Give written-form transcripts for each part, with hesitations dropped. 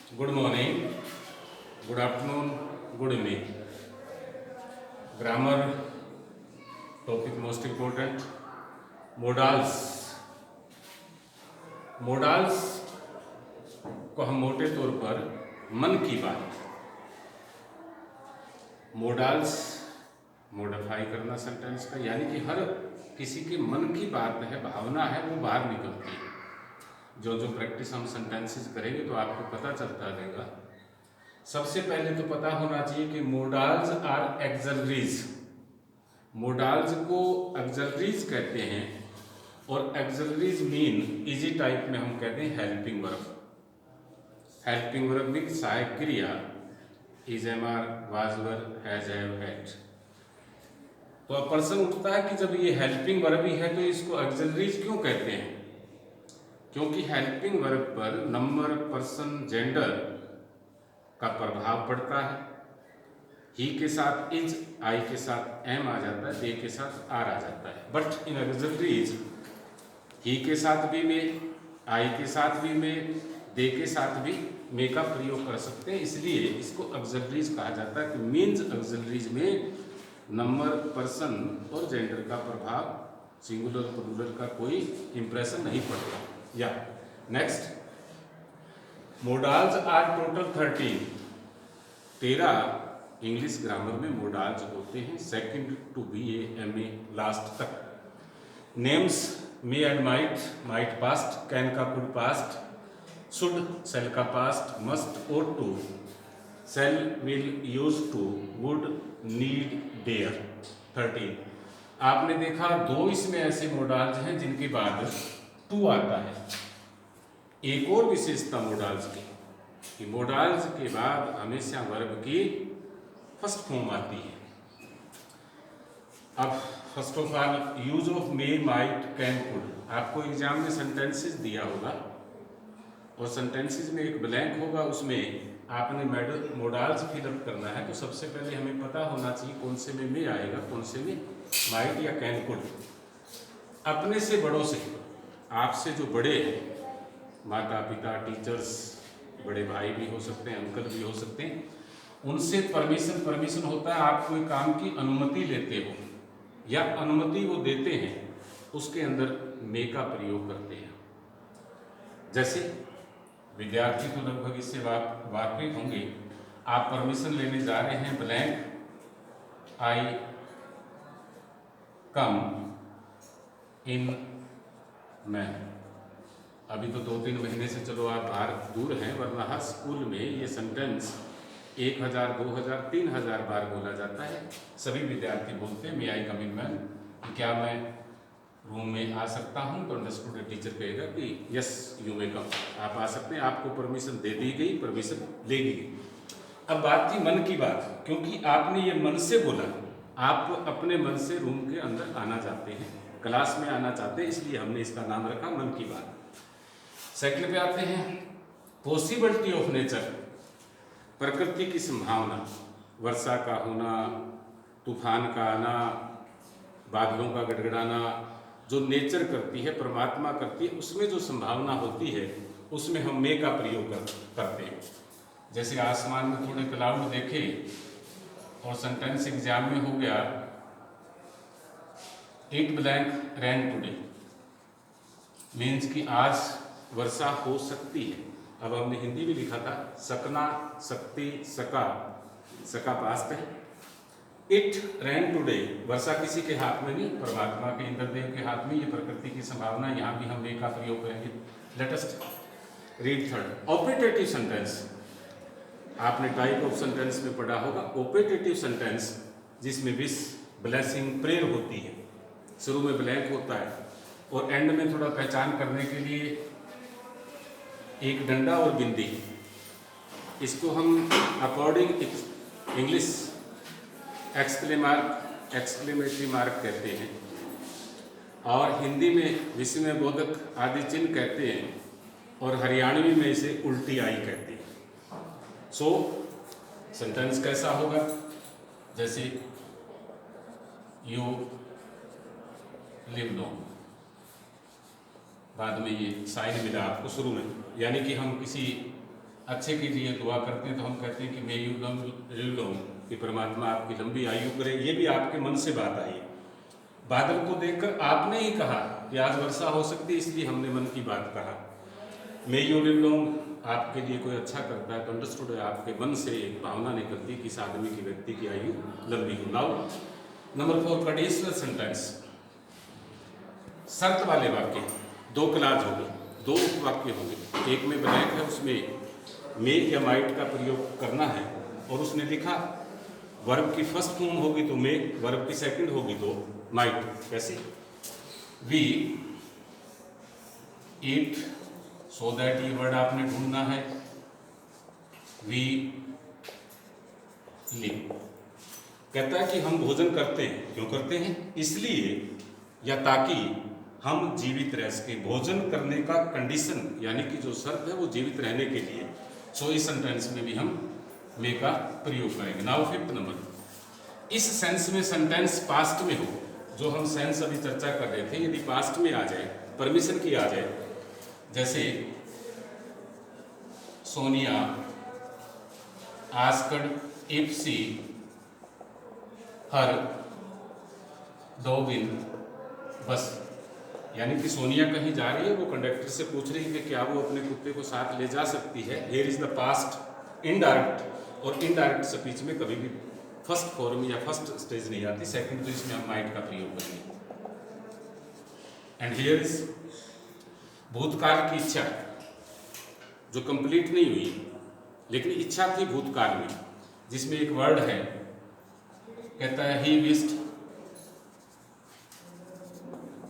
Good morning, good afternoon, good evening. Grammar topic most important. Modals. Modals को हम मोटे तौर पर मन की बात, मोडाल्स मोडिफाई करना सेंटेंस का, यानी कि हर किसी के मन की बात है, भावना है, वो बाहर निकलती है। जो जो प्रैक्टिस हम सेंटेंसेस करेंगे तो आपको पता चलता रहेगा। सबसे पहले तो पता होना चाहिए कि मोडाल्स आर एक्सलरीज। मोडाल्स को एक्सलरीज कहते हैं और एक्सलरीज मीन इजी टाइप में हम कहते हैं helping verb. Helping verb mean सहायक क्रिया, is, am, are, was, were, has, have, had. तो अब प्रश्न उठता है कि जब ये हेल्पिंग वर्ब ही है तो इसको एक्सलरीज क्यों कहते हैं? क्योंकि हेल्पिंग वर्ब पर नंबर, पर्सन, जेंडर का प्रभाव पड़ता है। ही के साथ इज, आई के साथ एम आ जाता है, दे के साथ आर आ जाता है। बट इन एक्सलरीज ही के साथ भी में, आई के साथ भी में, दे के साथ भी मे का प्रयोग कर सकते हैं, इसलिए इसको एक्सलरीज कहा जाता है। कि मीन्स एक्सलरीज में नंबर, पर्सन और जेंडर का प्रभाव, सिंगुलर प्लूरल का कोई इंप्रेशन नहीं पड़ता। या next, modals are total 13 English grammar में मोडाल्स होते हैं, सेकंड टू बी ए, एम ए, लास्ट तक। Names may and might, might past, can का कुड पास्ट, शुड सेल का पास्ट, मस्ट और to, shall, will, use to, would, need, dare. 13 आपने देखा, 2 इसमें ऐसे मोडाल्स हैं जिनके बाद टू आता है। एक और विशेषता मोडाल्स की कि मोडाल्स के बाद हमेशा वर्ब की फर्स्ट फॉर्म आती है। अब first of all, use of May, might, can, could. आपको एग्जाम में सेंटेंसेस दिया होगा और सेंटेंसेस में एक ब्लैंक होगा, उसमें आपने मोडाल्स फिलअप करना है। तो सबसे पहले हमें पता होना चाहिए कौन से में मे आएगा, कौन से में माइट या कैन, कुड। अपने से बड़ों से, आपसे जो बड़े हैं, माता पिता, टीचर्स, बड़े भाई भी हो सकते हैं, अंकल भी हो सकते हैं, उनसे परमिशन होता है। आप कोई काम की अनुमति लेते हो या अनुमति वो देते हैं, उसके अंदर मे का प्रयोग करते हैं। जैसे विद्यार्थी तो लगभग इससे वाकिफ होंगे। आप परमिशन लेने जा रहे हैं, ब्लैंक, आई कम इन मैं। अभी तो 2-3 महीने से चलो आप बाहर दूर हैं, वरना हर स्कूल में ये सेंटेंस 1000, 2000, 3000 बार बोला जाता है। सभी विद्यार्थी बोलते हैं, मे आई कम इन मैम, क्या मैं रूम में आ सकता हूँ? तो अंडरस्टूड टीचर कहेगा कि यस यू मे कम, आप आ सकते हैं, आपको परमिशन दे दी गई, परमिशन लेगी गई। अब बात थी मन की बात, क्योंकि आपने ये मन से बोला, आप अपने मन से रूम के अंदर आना चाहते हैं, क्लास में आना चाहते हैं, इसलिए हमने इसका नाम रखा मन की बात। सेकंड पे आते हैं, पॉसिबिलिटी ऑफ नेचर, प्रकृति की संभावना, वर्षा का होना, तूफान का आना, बादलों का गड़गड़ाना, जो नेचर करती है, परमात्मा करती है, उसमें जो संभावना होती है, उसमें हम मे का प्रयोग करते हैं। जैसे आसमान में थोड़े क्लाउड देखे और सेंटेंस एग्जाम में हो गया, it blank rain today, means कि आज वर्षा हो सकती है। अब हमने हिंदी में लिखा था सकना, सकती, सका पास्ट है। इट रेन टुडे, वर्षा किसी के हाथ में नहीं, परमात्मा के, इंद्रदेव के हाथ में, ये प्रकृति की संभावना, यहाँ भी हम मे का प्रयोग करेंगे। Latest read third, operative sentence. आपने टाइप ऑफ सेंटेंस में पढ़ा होगा ऑपरेटिव सेंटेंस, जिसमें विश, ब्लेसिंग, प्रेयर होती है। शुरू में ब्लैंक होता है और एंड में थोड़ा पहचान करने के लिए एक डंडा और बिंदी। इसको हम अकॉर्डिंग इंग्लिश एक्सक्लेमेटरी मार्क कहते हैं, और हिंदी में विस्मय बोधक आदि चिन्ह कहते हैं, और हरियाणवी में इसे उल्टी आई कहते हैं। सो सेंटेंस कैसा होगा? जैसे यू लिव लॉन्ग, बाद में ये साइन मिला आपको शुरू में, यानी कि हम किसी अच्छे के लिए दुआ करते हैं तो हम कहते हैं कि मे यू लिव लॉन्ग, कि परमात्मा आपकी लंबी आयु करे। ये भी आपके मन से बात आई। बादल को देखकर आपने ही कहा कि आज वर्षा हो सकती है, इसलिए हमने मन की बात कहा। मे यू लिव लॉन्ग आपके लिए कोई अच्छा करता है तो अंडरस्टूड है, आपके मन से एक भावना निकलती कि इस आदमी की, व्यक्ति की आयु लंबी हो। नाउ नंबर 4, कंडीशनल सेंटेंस, शर्त वाले वाक्य। 2 क्लास होगी, 2 वाक्य होंगे। एक में ब्लैंक है, उसमें मे या माइट का प्रयोग करना है, और उसने लिखा वर्ब की फर्स्ट फॉर्म होगी तो मे, वर्ब की सेकंड होगी तो माइट। कैसे? वी ईट, सो दैट ये वर्ड आपने ढूंढना है। वी लिव, कहता है कि हम भोजन करते हैं। क्यों करते हैं? इसलिए या ताकि हम जीवित रह सके। भोजन करने का कंडीशन यानी कि जो शर्त है वो जीवित रहने के लिए। सो इस सेंटेंस में भी हम मे का प्रयोग करेंगे। नाउ 5th नंबर, इस सेंस में सेंटेंस पास्ट में हो। जो हम सेंस अभी चर्चा कर रहे थे, यदि पास्ट में आ जाए, परमिशन की आ जाए, जैसे Sonia asked if she her dog in बस, यानी कि सोनिया कहीं जा रही है, वो कंडक्टर से पूछ रही है कि क्या वो अपने कुत्ते को साथ ले जा सकती है। Here is the past indirect, और इनडायरेक्ट स्पीच में कभी भी फर्स्ट फॉर्म या फर्स्ट स्टेज नहीं आती, सेकंड तो इसमें हम माइट का प्रयोग करेंगे। एंड हियर इज भूतकाल की इच्छा, जो कंप्लीट नहीं हुई लेकिन इच्छा थी भूतकाल में, जिसमें एक वर्ड है, कहता है he wished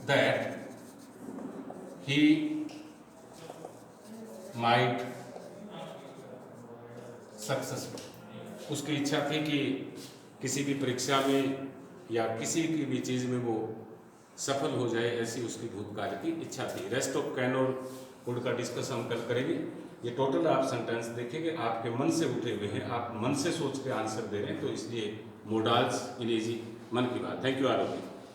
that he might successful. उसकी इच्छा थी कि किसी भी परीक्षा में या किसी की भी चीज़ में वो सफल हो जाए, ऐसी उसकी भूतकाल की इच्छा थी। रेस्ट ऑफ कैन और कुड का डिस्कस हम कल करेंगे। ये टोटल आप सेंटेंस देखेंगे, आपके मन से उठे हुए हैं, आप मन से सोच के आंसर दे रहे हैं, तो इसलिए मोडाल्स इन इजी मन की बात। Thank you all of you.